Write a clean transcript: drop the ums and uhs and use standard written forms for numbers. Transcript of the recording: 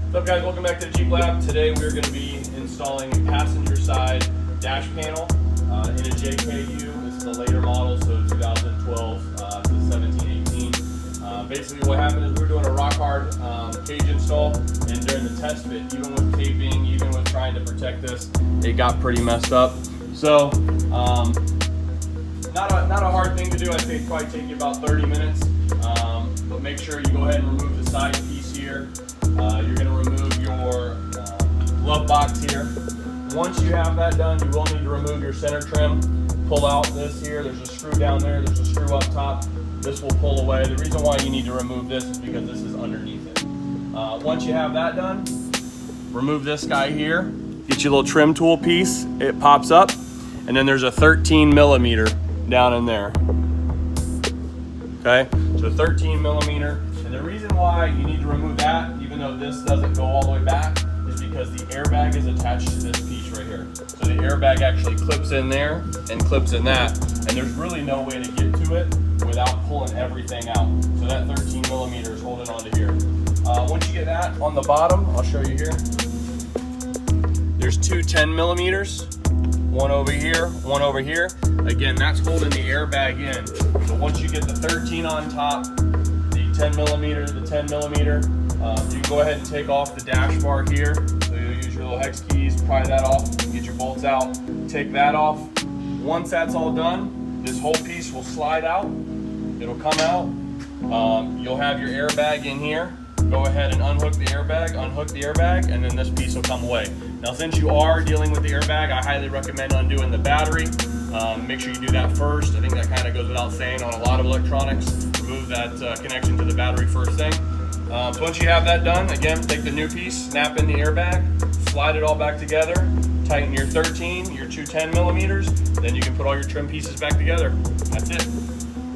What's up guys, welcome back to the Jeep Lab. Today we're going to be installing a passenger side dash panel in a JKU. This is a later model, so 2012 to 17, 18. Basically what happened is we were doing a rock hard cage install, and during the test fit, even with taping, even with trying to protect this, it got pretty messed up. So not a hard thing to do. I'd say it'd probably take you about 30 minutes. But make sure you go ahead and remove the side piece here. You're going to remove your glove box here. Once you have that done, you will need to remove your center trim. Pull out this here. There's a screw down there. There's a screw up top. This will pull away. The reason why you need to remove this is because this is underneath it. Once you have that done, remove this guy here. Get your little trim tool piece. It pops up, and then there's a 13 millimeter down in there. Okay, so 13 millimeter. And the reason why you need to remove that, even though this doesn't go all the way back, is because the airbag is attached to this piece right here. So the airbag actually clips in there and clips in that, and there's really no way to get to it without pulling everything out. So that 13 millimeter is holding onto here. Once you get that on the bottom, I'll show you here. There's two 10 millimeters, one over here, one over here. Again, that's holding the airbag in. So once you get the 13 on top, the 10 millimeter, the 10 millimeter, you can go ahead and take off the dash bar here. So you'll use your little hex keys, pry that off, get your bolts out, take that off. Once that's all done, this whole piece will slide out. It'll come out. You'll have your airbag in here. Go ahead and unhook the airbag, and then this piece will come away. Now, since you are dealing with the airbag, I highly recommend undoing the battery. Make sure you do that first. I think that kind of goes without saying on a lot of electronics. Remove that connection to the battery first thing. So once you have that done, again, take the new piece, snap in the airbag, slide it all back together, tighten your 13, your two 10 millimeters, then you can put all your trim pieces back together. That's it.